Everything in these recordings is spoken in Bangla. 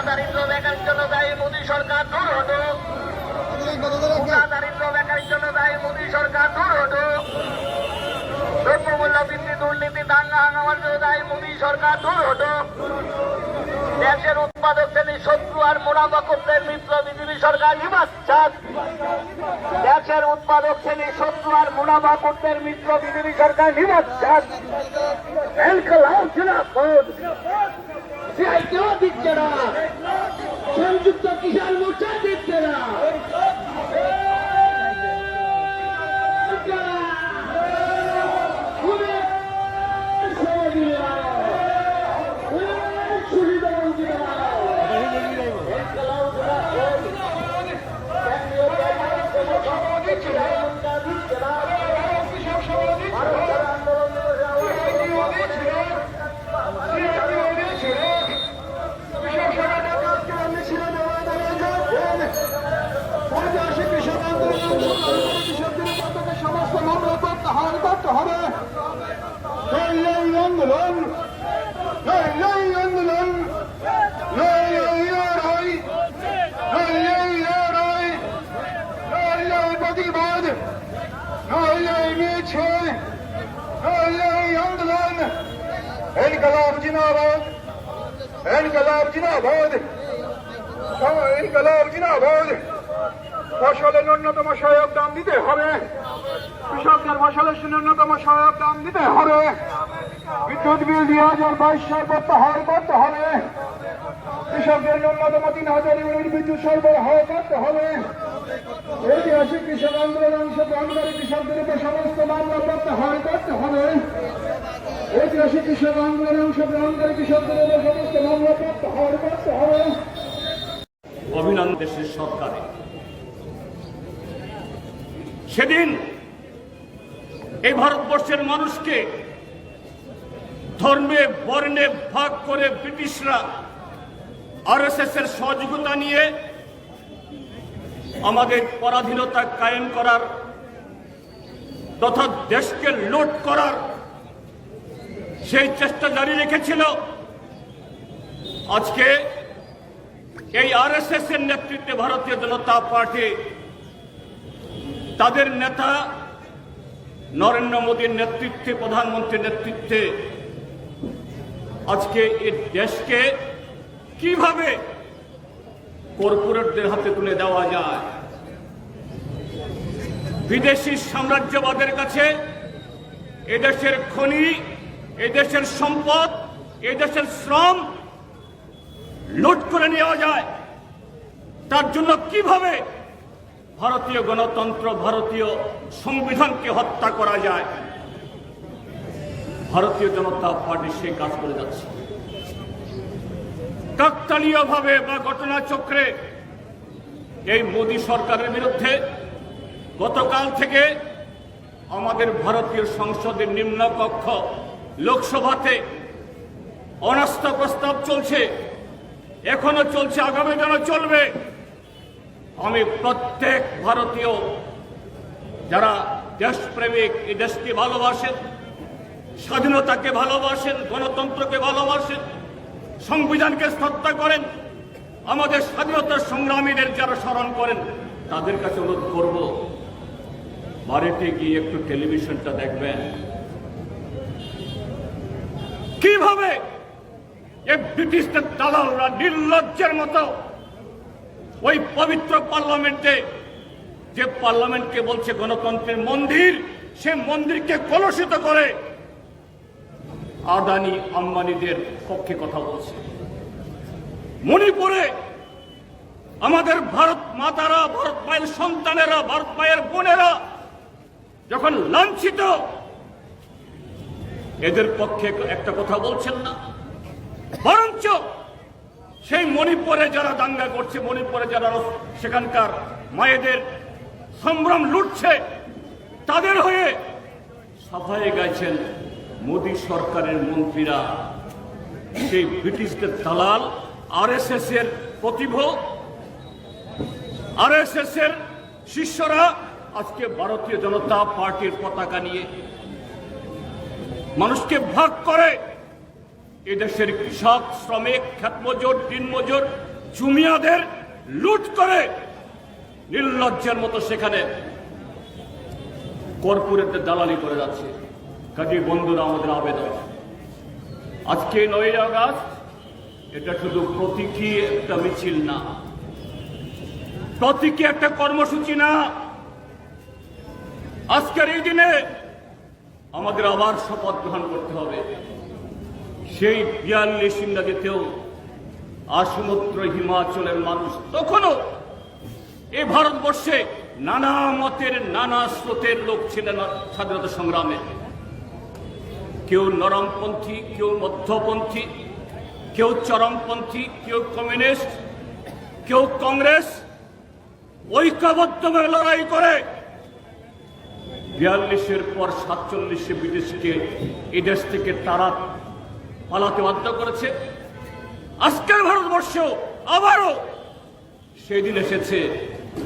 দারিদ্র বেকারের জন্য দায়ী মোদী সরকার দূর হটো। দারিদ্র বেকারের জন্য দায়ী মোদী সরকার দূর হটো। দ্রব্যমূল্য বৃদ্ধি দুর্নীতি দাঙ্গা হাঙ্গামার জন্য দায়ী মোদী সরকার দূর হটো। দেশের উৎপাদক শ্রেণীর শত্রু আর মুনাফাখোরদের মিত্র বিজেপি সরকার নিবাসচাঁদ। দেশের উৎপাদক শ্রেণীর শত্রু আর মুনাফাখোরদের মিত্র বিজেপি সরকার নিবাসচাঁদ। কেউ দিচ্ছে না, সংযুক্ত কিষাণ মোর্চা দিচ্ছে না। সমস্ত মামলা প্রত্যাহার করতে হবে। আন্দোলন প্রতিবাদ আন্দোলন ইনকলাব জিন্দাবাদ, ইনকলাব জিন্দাবাদ, ইনকলাব জিন্দাবাদ। ফসলের ন্যূনতম সহায়ক দাম দিতে হবে, কৃষকদের ফসলের ন্যূনতম সহায়ক দাম দিতে হবে। বিদ্যুৎ বিল 2022 সাল প্রত্যাহার করতে হবে। কৃষকদের ন্যূনতম 3000 ইউনিট বিদ্যুৎ সরবরাহ করতে হবে। ঐতিহাসিক কৃষক আন্দোলনে অংশগ্রহণকারী কৃষকদের উপর সমস্ত মামলা প্রত্যাহার করতে হবে। ঐতিহাসিক কৃষক আন্দোলনে অংশগ্রহণকারী কৃষকদের উপর সমস্ত মামলা প্রত্যাহার করতে হবে। অভিনন্দন দেশের সরকারে সেদিন এই ভারতবর্ষের মানুষকে ধর্মে বর্ণে ভাগ করে ব্রিটিশরা আরএসএস এর সহযোগিতা নিয়ে আমাদের পরাধীনতা কায়েম করার তথা দেশকে লুট করার সেই চেষ্টা জারি রেখেছিল। আজকে এই আরএসএস এর নেতৃত্বে ভারতীয় জনতা পার্টি তাদের নেতা নরেন্দ্র মোদীর নেতৃত্বে, প্রধানমন্ত্রীর নেতৃত্বে আজকে এই দেশকে কিভাবে কর্পোরেটদের হাতে তুলে দেওয়া যায়, বিদেশি সাম্রাজ্যবাদের কাছে এদেশের খনি, এদেশের সম্পদ, এদেশের শ্রম লুট করে নেওয়া যায়, তার জন্য কিভাবে ভারতীয় গণতন্ত্র, ভারতীয় সংবিধানকে হত্যা করা যায়, ভারতীয় জনতা পার্টি সেই কাজ করে যাচ্ছে। কাকতালীয়ভাবে বা ঘটনাচক্রে এই মোদী সরকারের বিরুদ্ধে গতকাল থেকে আমাদের ভারতীয় সংসদের নিম্নকক্ষ লোকসভাতে অনাস্থা প্রস্তাব চলছে, এখনো চলছে, আগামী দিনও চলবে। আমি প্রত্যেক ভারতীয় যারা দেশপ্রেমিক, এই দেশকে ভালোবাসেন, স্বাধীনতাকে ভালোবাসেন, গণতন্ত্রকে ভালোবাসেন, সংবিধানকে শ্রদ্ধা করেন, আমাদের স্বাধীনতার সংগ্রামীদের যারা স্মরণ করেন, তাদের কাছে অনুরোধ করব বাড়িতে গিয়ে একটু টেলিভিশনটা দেখবেন কিভাবে এই ব্রিটিশদের দালালরা নির্লজ্জের মতো ওই পবিত্র পার্লামেন্টে, যে পার্লামেন্টকে বলছে গণতন্ত্রের মন্দির, সে মন্দিরকে কলুষিত করে আদানি আম্বানিদের পক্ষে কথা বলছে। মণিপুরে আমাদের ভারত মাতারা, ভারত মায়ের সন্তানেরা, ভারত মায়ের বোনেরা যখন লাঞ্ছিত, এদের পক্ষে একটা কথা বলছেন না, বরঞ্চ সেই মণিপুরে যারা দাঙ্গা করছে, মণিপুরে যারা সেখানকার মায়েদের সম্ভ্রম লুটছে, তাদের হয়ে সাফাই গাইছেন মোদী সরকারের মন্ত্রীরা, সেই ব্রিটিশদের দালাল, আরএসএস এর প্রতিভোগ, আরএসএস এর শিষ্যরা আজকে ভারতীয় জনতা পার্টির পতাকা নিয়ে মানুষকে ভাগ করে এদেশের কৃষক, শ্রমিক, ক্ষেতমজুর, দিনমজুর, জুমিয়াদের লুট করে নির্লজ্জের মতো সেখানে কর্পোরেটদের দালালি করে যাচ্ছে। কাজে বন্ধুরা, আমাদের আবেদন, আজকে 9ই আগস্ট এটা শুধু প্রতীকী একটা মিছিল না, প্রতীকী একটা কর্মসূচি না। আজকের এই দিনে আমাদের আবার শপথ গ্রহণ করতে হবে। সেই 42 ইংরাজিতেও আসমুদ্র হিমাচলের মানুষ তখনও এই ভারতবর্ষে নানা মতের, নানা স্রোতের লোক ছিলেন স্বাধীনতা সংগ্রামে। কেউ নরমপন্থী, কেউ মধ্যপন্থী, কেউ চরমপন্থী, কেউ কমিউনিস্ট, কেউ কংগ্রেস, ঐক্যবদ্ধভাবে লড়াই করে 42-এর পর 47-এ ব্রিটিশকে এই দেশ থেকে তারা পালাতে বাধ্য করেছে। আজকের ভারতবর্ষেও আবারও সেই দিন এসেছে।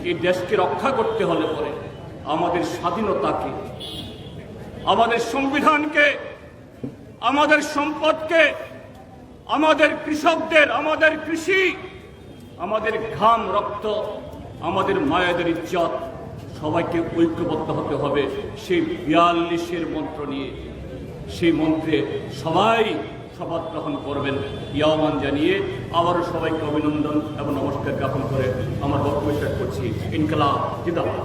এই দেশকে রক্ষা করতে হলে পরে আমাদের স্বাধীনতাকে, আমাদের সংবিধানকে, আমাদের সম্পদকে, আমাদের কৃষকদের, আমাদের কৃষি, আমাদের ঘাম, রক্ত, আমাদের মায়েদের ইজ্জত, সবাইকে ঐক্যবদ্ধ হতে হবে সেই 42-এর মন্ত্র নিয়ে। সেই মন্ত্রে সবাই শপথ গ্রহণ করবেন। এই আহ্বান জানিয়ে আবারও সবাইকে অভিনন্দন এবং নমস্কার জ্ঞাপন করে আমার বক্তব্য শেষ করছি। ইনকলাব জিন্দাবাদ।